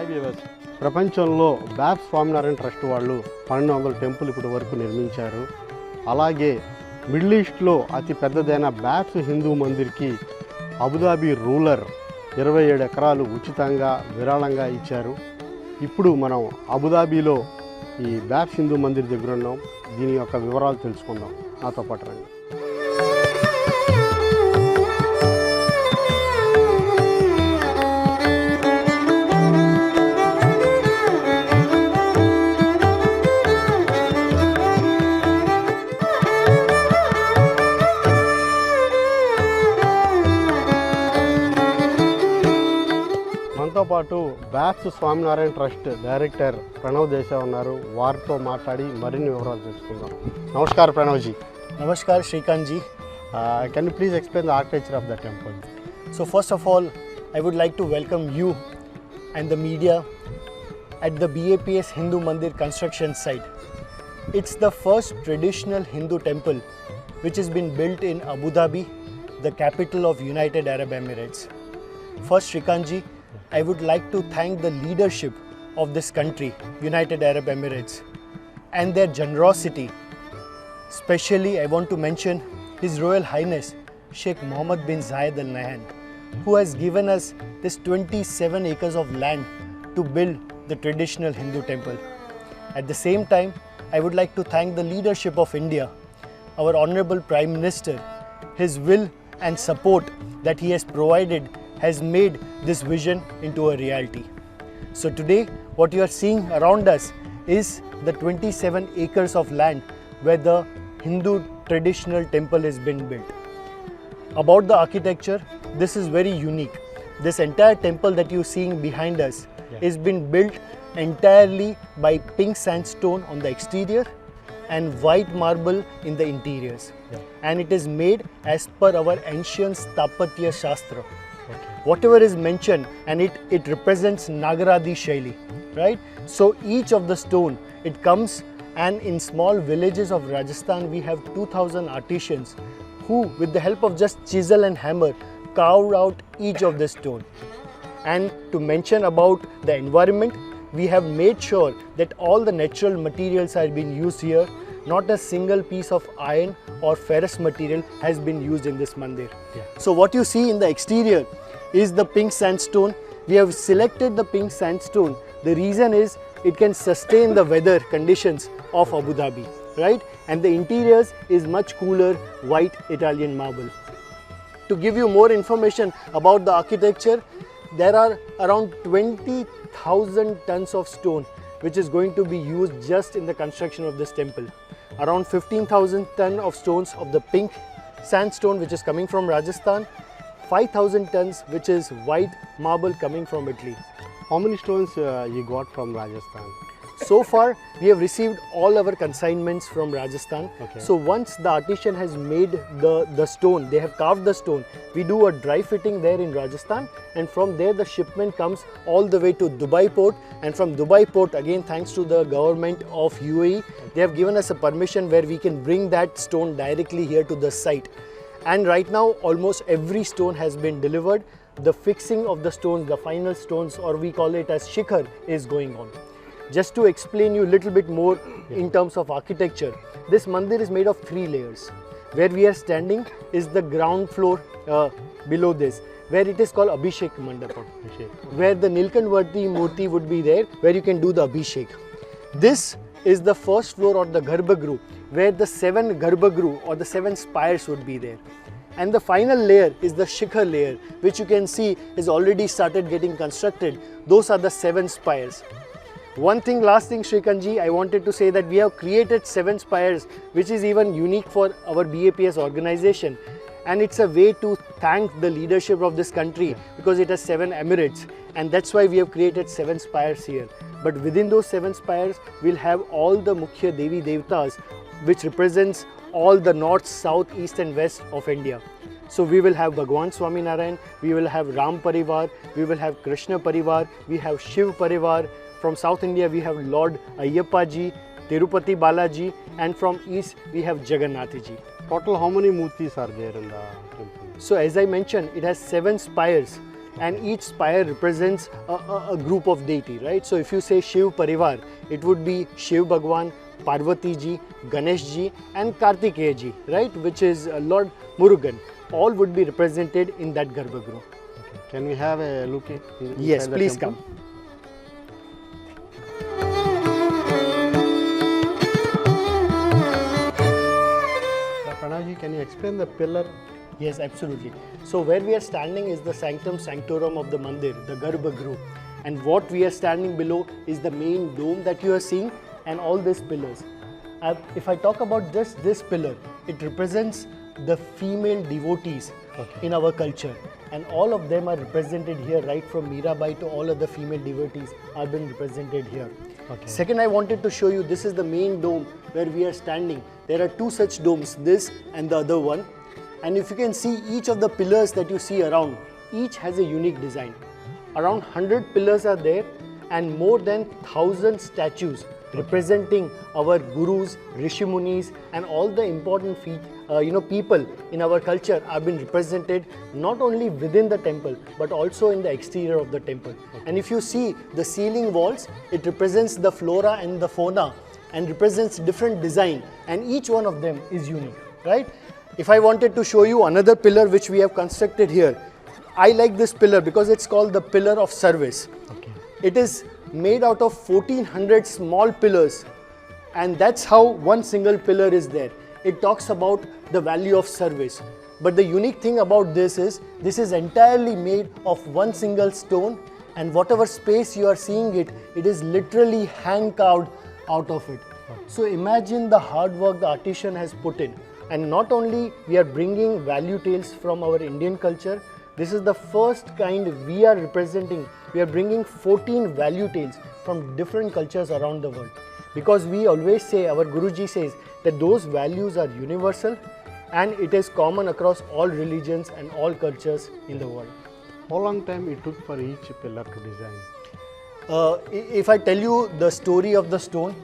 Hi viewers, ప్రపంచంలో బ్యాప్స్ Swaminarayan trust వాళ్ళు 1200 temple ఇప్పటి వరకు నిర్మించారు. అలాగే మిడిల్ ఈస్ట్లో అతి పెద్దదైన బ్యాప్స్ హిందూ మందిర్కి అబుదాబి రూలర్ 27 ఎకరాలు ఉచితంగా విరాళంగా ఇచ్చారు. ఇప్పుడు మనం అబుదాబిలో ఈ బ్యాప్స్ హిందూ మందిర్ దగ్గర ఉన్నాం. దీని యొక్క వివరాలు తెలుసుకుందాం. నాతో పాటు రండి. మనతో పాటు బ్యాప్స్ స్వామినారాయణ ట్రస్ట్ డైరెక్టర్ ప్రణవ్ దేశాయ్ ఉన్నారు. వారితో మాట్లాడి మరిన్ని వివరాలు తెలుసుకుందాం. నమస్కారం ప్రణవ్జీ. Namaskar Shrikant ji. Can you please explain the architecture of the temple? So first of all, I would like to welcome you and the media at the BAPS Hindu Mandir construction site. It's the first traditional Hindu temple which has been built in Abu Dhabi, the capital of United Arab Emirates. First Shrikant ji, I would like to thank the leadership of this country, United Arab Emirates, and their generosity. Especially I want to mention His Royal Highness Sheikh Mohammed bin Zayed Al Nahyan, who has given us this 27 acres of land to build the traditional Hindu temple. At the same time, I would like to thank the leadership of India, our Honorable Prime Minister. His will and support that he has provided has made this vision into a reality. So today what you are seeing around us is the 27 acres of land where the Hindu traditional temple has been built. About the architecture, this is very unique. This entire temple that you are seeing behind us is been built entirely by pink sandstone on the exterior and white marble in the interiors. And it is made as per our ancient Sthapatya Shastra. Whatever is mentioned, and it represents Nagaradi Shaili, right? So each of the stone, it comes, and in small villages of Rajasthan we have 2000 artisans who with the help of just chisel and hammer carved out each of the stone. And to mention about the environment, we have made sure that all the natural materials are being used here. Not a single piece of iron or ferrous material has been used in this mandir. So what you see in the exterior is the pink sandstone. We have selected the pink sandstone. The reason is it can sustain the weather conditions of Abu Dhabi, right? And the interiors is much cooler white Italian marble. To give you more information about the architecture, there are around 20,000 tons of stone which is going to be used just in the construction of this temple. Around 15,000 tons of stones of the pink sandstone which is coming from Rajasthan, 5,000 tons which is white marble coming from Italy. How many stones you got from Rajasthan? So far we have received all our consignments from Rajasthan. So once the artisan has made the stone, they have carved the stone, we do a dry fitting there in Rajasthan, and from there the shipment comes all the way to Dubai port, and from Dubai port again, thanks to the government of UAE, they have given us a permission where we can bring that stone directly here to the site. And right now almost every stone has been delivered. The fixing of the stones, the final stones, or we call it as shikhar, is going on. Just to explain you a little bit more in terms of architecture, this mandir is made of 3 layers. Where we are standing is the ground floor below this, where it is called Abhishek Mandapam, where the Nilkanvarti Murti would be there, where you can do the Abhishek. This is the first floor or the Garbhagruh, where the 7 Garbhagruh or the 7 spires would be there. And the final layer is the shikhar layer, which you can see is already started getting constructed. Those are the 7 spires. One thing, last thing Shrikant ji, I wanted to say that we have created 7 spires, which is even unique for our BAPS organization. And it's a way to thank the leadership of this country because it has 7 emirates, and that's why we have created 7 spires here. But within those 7 spires, we'll have all the Mukhya Devi Devtas, which represents all the north, south, east and west of India. So we will have Bhagwan Swaminarayan, we will have Ram Parivar, we will have Krishna Parivar, we have Shiv Parivar. From South India we have Lord Ayyappa ji, Tirupati Balaji, and from east we have Jagannath ji. Total how many murtis are there in the temple? So as I mentioned, it has 7 spires and each spire represents a group of deity, right? So if you say Shiv Parivar, it would be Shiv Bhagwan, Parvati Ji, Ganesh Ji and Kartikeya Ji, right? Which is Lord Murugan. All would be represented in that Garbhagruh. Okay. Can we have a look at Yes, please come. Pranavji, can you explain the pillar? Yes, absolutely. So where we are standing is the sanctum sanctorum of the mandir, the Garbhagruh. And what we are standing below is the main dome that you are seeing and all these pillars. If I talk about just this pillar, it represents the female devotees in our culture. And all of them are represented here, right from Mirabai to all other female devotees are being represented here. Okay. Second, I wanted to show you, this is the main dome where we are standing. There are two such domes, this and the other one. And if you can see each of the pillars that you see around, each has a unique design. Around 100 pillars are there and more than 1,000 statues representing our gurus, rishi munis and all the important people in our culture have been represented not only within the temple but also in the exterior of the temple. And if you see the ceiling walls, it represents the flora and the fauna and represents different design and each one of them is unique, right? If I wanted to show you another pillar which we have constructed here, I like this pillar because it's called the pillar of service. Okay. It is made out of 1400 small pillars and that's how one single pillar is there. It talks about the value of service. But the unique thing about this is entirely made of one single stone and whatever space you are seeing it is literally hand carved out of it. So imagine the hard work the artisan has put in. And not only we are bringing value tales from our Indian culture, this is the first kind we are representing. We are bringing 14 value tales from different cultures around the world. Because we always say, our Guruji says that those values are universal and it is common across all religions and all cultures in the world. How long time it took for each pillar to design? If I tell you the story of the stone,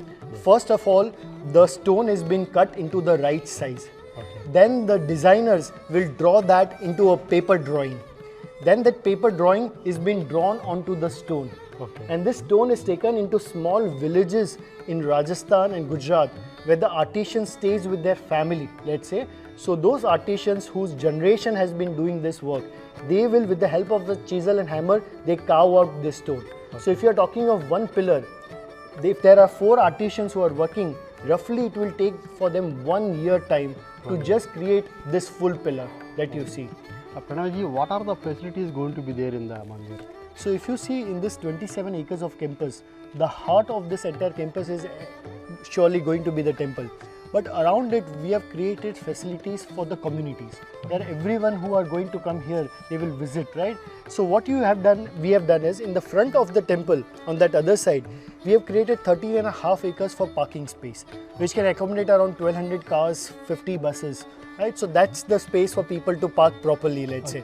first of all, the stone has been cut into the right size. Okay. Then the designers will draw that into a paper drawing. Then that paper drawing is being drawn onto the stone. Okay. And this stone is taken into small villages in Rajasthan and Gujarat where the artisan stays with their family, let's say. So those artisans whose generation has been doing this work, they will, with the help of the chisel and hammer, they carve out this stone. Okay. So if you are talking of one pillar, if there are 4 artisans who are working, roughly it will take for them 1 year time to just create this full pillar that you see. Pranavji, what are the facilities going to be there in the mandir? So if you see in this 27 acres of campus, the heart of this entire campus is surely going to be the temple. But around it, we have created facilities for the communities, where everyone who are going to come here, they will visit, right? So what we have done is, in the front of the temple, on that other side, we have created 13.5 acres for parking space, which can accommodate around 1200 cars, 50 buses, right? So that's the space for people to park properly, let's say.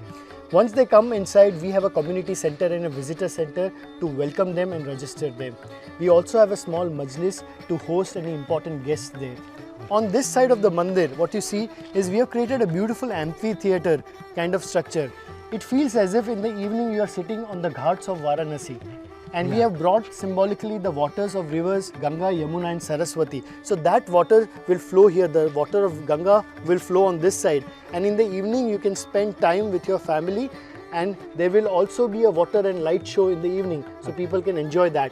Once they come inside, we have a community center and a visitor center to welcome them and register them. We also have a small majlis to host any important guests there. On this side of the mandir, what you see is we have created a beautiful amphitheater kind of structure. It feels as if in the evening you are sitting on the ghats of Varanasi. And we have brought symbolically the waters of rivers Ganga, Yamuna and Saraswati. So that water will flow here. The water of Ganga will flow on this side. And in the evening you can spend time with your family, and there will also be a water and light show in the evening. So people can enjoy that.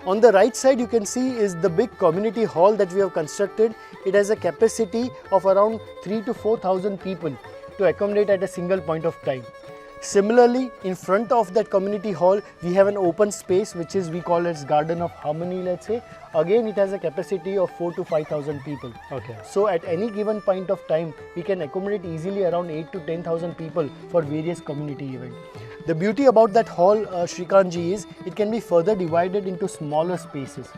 On the right side you can see is the big community hall that we have constructed. It has a capacity of around 3,000 to 4,000 people to accommodate at a single point of time. Similarly, in front of that community hall, we have an open space which is, we call it Garden of Harmony, let's say. Again, it has a capacity of 4,000 to 5,000 people. Okay. So at any given point of time, we can accommodate easily around 8,000 to 10,000 people for various community events. The beauty about that hall, Shrikantji, is it can be further divided into smaller spaces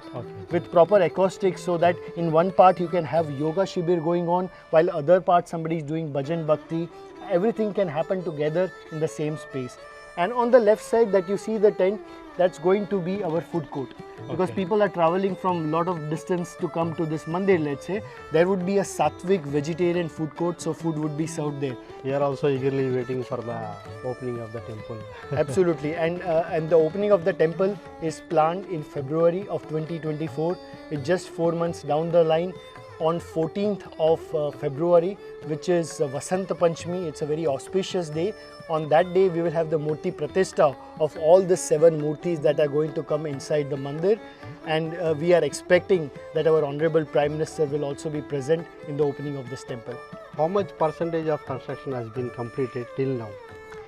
with proper acoustics, so that in one part you can have yoga shibir going on, while other part somebody is doing bhajan bhakti. Everything can happen together in the same space. And on the left side that you see the tent, that's going to be our food court. Because people are traveling from a lot of distance to come to this mandir, let's say. There would be a Sattvic vegetarian food court, so food would be served there. We are also eagerly waiting for the opening of the temple. Absolutely. And the opening of the temple is planned in February of 2024. It's just 4 months down the line. On 14th of February, which is Vasanta Panchami, it's a very auspicious day. On that day, we will have the Murti Pratishta of all the 7 Murtis that are going to come inside the mandir. And we are expecting that our Honorable Prime Minister will also be present in the opening of this temple. How much percentage of construction has been completed till now?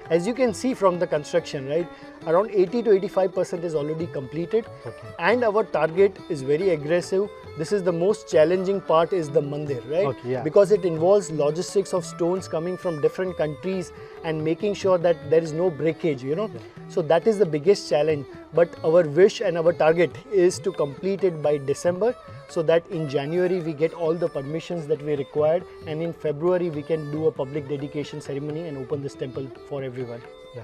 As you can see from the construction, right, around 80 to 85% is already completed. Okay. And our target is very aggressive. This is the most challenging part, is the mandir, right? Okay, yeah. Because it involves logistics of stones coming from different countries and making sure that there is no breakage, you know. Yeah. So that is the biggest challenge. But our wish and our target is to complete it by December, so that in January we get all the permissions that we required, and in February we can do a public dedication ceremony and open this temple for everyone. Yeah.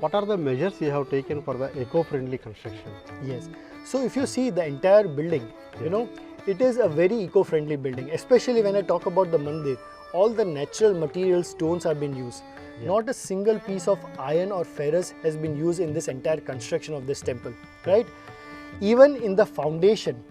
What are the measures you have taken for the eco-friendly construction? Yes. So if you see the entire building, you know, it is a very eco-friendly building. Especially when I talk about the mandir, all the natural material stones have been used. Yeah. Not a single piece of iron or ferrous has been used in this entire construction of this temple, right? Even in the foundation,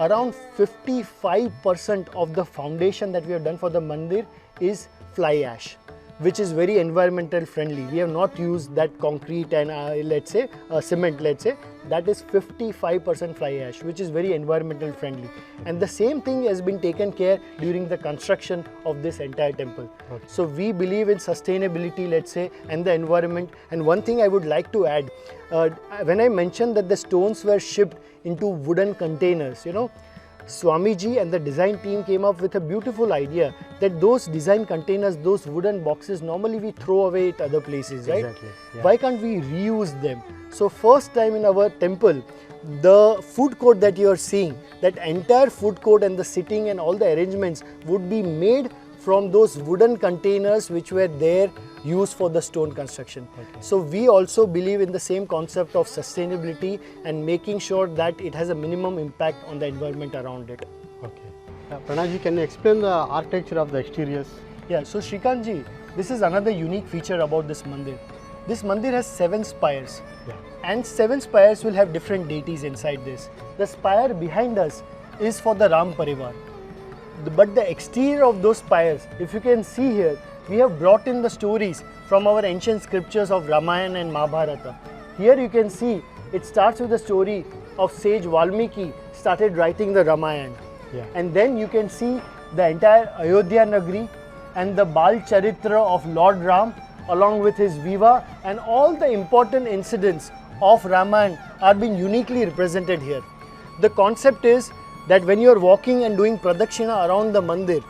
around 55% of the foundation that we have done for the mandir is fly ash, which is very environmental friendly. We have not used that concrete and let's say cement, let's say. That is 55% fly ash, which is very environmental friendly. And the same thing has been taken care during the construction of this entire temple. Okay. So we believe in sustainability, let's say, and the environment. And one thing I would like to add, when I mentioned that the stones were shipped into wooden containers, you know, Swamiji and the design team came up with a beautiful idea that those design containers, those wooden boxes, normally we throw away at other places, right? Exactly. Yeah. Why can't we reuse them? So first time in our temple, the food court that you are seeing, that entire food court and the sitting and all the arrangements would be made from those wooden containers which were there used for the stone construction. Okay. So we also believe in the same concept of sustainability and making sure that it has a minimum impact on the environment around it. Okay. Pranajji, can you explain the architecture of the exteriors? Yeah, so Shrikantji, this is another unique feature about this mandir. This mandir has 7 spires. Yeah. And 7 spires will have different deities inside this. The spire behind us is for the Ram Parivar. But the exterior of those spires, if you can see here, we have brought in the stories from our ancient scriptures of Ramayana and Mahabharata. Here you can see it starts with the story of sage Valmiki started writing the Ramayana. Yeah. And then you can see the entire Ayodhya Nagari and the Bal Charitra of Lord Ram along with his Viva, and all the important incidents of Ramayana are being uniquely represented here. The concept is that when you are walking and doing pradakshina around the mandir,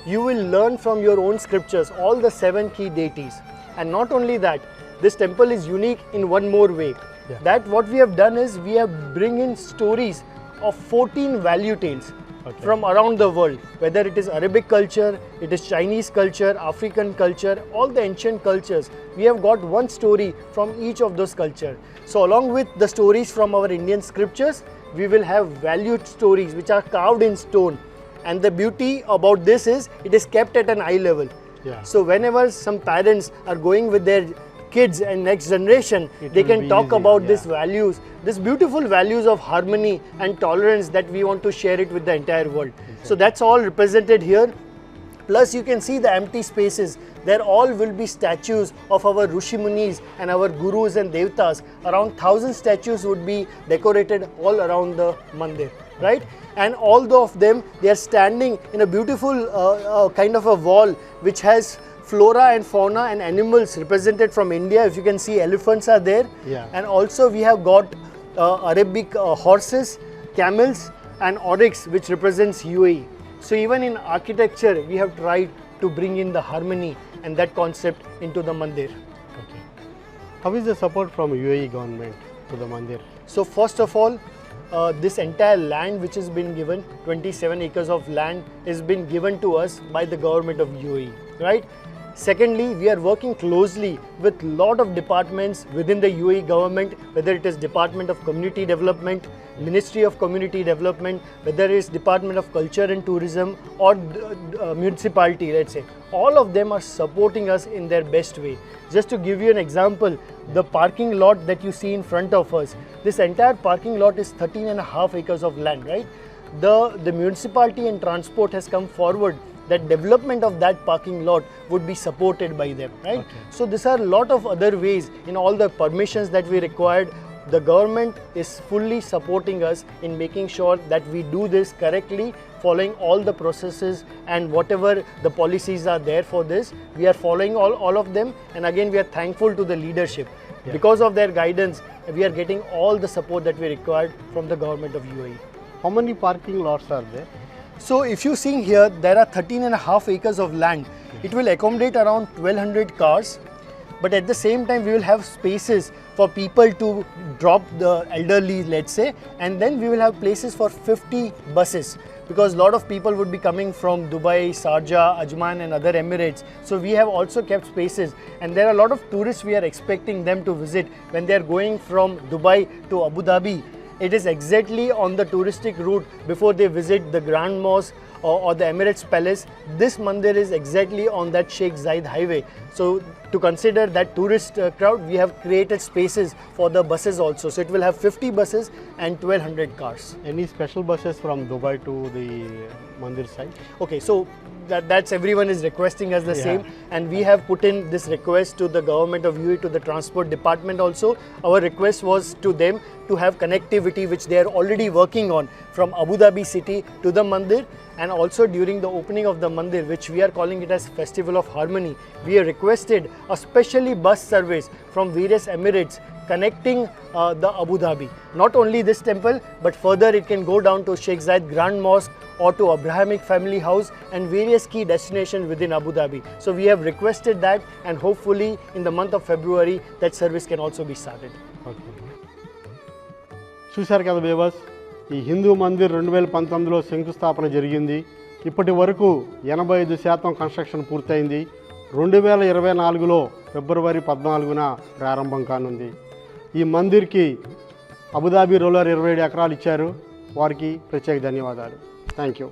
you will learn from your own scriptures all the 7 key deities. And not only that, this temple is unique in one more way. Yeah. That what we have done is we have bring in stories of 14 value tales. Okay. From around the world, whether it is Arabic culture, it is Chinese culture, African culture, all the ancient cultures, we have got one story from each of those cultures. So along with the stories from our Indian scriptures, we will have valued stories which are carved in stone. And the beauty about this is it is kept at an eye level. Yeah. So whenever some parents are going with their kids and next generation, they will can be talk easy, about yeah. these values, these beautiful values of harmony and tolerance that we want to share it with the entire world. Exactly. So that's all represented here. Plus you can see the empty spaces. There all will be statues of our Rishi Munis and our Gurus and Devtas. Around 1,000 statues would be decorated all around the mandir, right? And all of them, they are standing in a beautiful kind of a wall which has flora and fauna and animals represented from India. If you can see, elephants are there. Yeah. And also we have got Arabic horses, camels and oryx, which represents UAE. So even in architecture, we have tried to bring in the harmony and that concept into the mandir. Okay. How is the support from UAE government to the mandir? So first of all, this entire land which has been given, 27 acres of land, has been given to us by the government of UAE, right? Secondly, we are working closely with lot of departments within the UAE government, whether it is Department of Community Development, Ministry of Community Development, whether it is Department of Culture and Tourism or municipality, let's say. All of them are supporting us in their best way. Just to give you an example, the parking lot that you see in front of us, this entire parking lot is 13.5 acres of land, right? The municipality and transport has come forward that development of that parking lot would be supported by them, right? Okay. So these are a lot of other ways. In all the permissions that we required, the government is fully supporting us in making sure that we do this correctly, following all the processes and whatever the policies are there for this. We are following all of them, and again we are thankful to the leadership. Yeah. Because of their guidance, we are getting all the support that we required from the government of UAE. How many parking lots are there? So if you see here, there are 13.5 acres of land. It will accommodate around 1200 cars, but at the same time we will have spaces for people to drop the elderly, let's say, and then we will have places for 50 buses, because a lot of people would be coming from Dubai, Sharjah, Ajman and other Emirates. So we have also kept spaces, and there are a lot of tourists we are expecting them to visit when they are going from Dubai to Abu Dhabi. It is exactly on the touristic route before they visit the Grand Mosque or the Emirates Palace. This mandir is exactly on that Sheikh Zayed highway. So to consider that tourist crowd, we have created spaces for the buses also. So it will have 50 buses and 1200 cars. Any special buses from Dubai to the mandir side? Okay, so that's everyone is requesting us the Yeah. same, and we have put in this request to the government of UAE, to the transport department also. Our request was to them to have connectivity, which they are already working on, from Abu Dhabi city to the mandir, and also during the opening of the mandir, which we are calling it as Festival of Harmony, we have requested a specially bus service from various Emirates connecting the Abu Dhabi. Not only this temple, but further it can go down to Sheikh Zayed Grand Mosque or to Abrahamic Family House and various key destinations within Abu Dhabi. So we have requested that, and hopefully in the month of February that service can also be started. Okay, చూశారు కదా బేబస్, ఈ హిందూ మందిర్ 2019లో శంకుస్థాపన జరిగింది. ఇప్పటి వరకు 85% construction పూర్తయింది. 2024లో ఫిబ్రవరి 14న ప్రారంభం కానుంది. ఈ మందిర్కి అబుదాబి రూరల్ 27 ఎకరాలు ఇచ్చారు. వారికి ప్రత్యేక ధన్యవాదాలు. Thank you.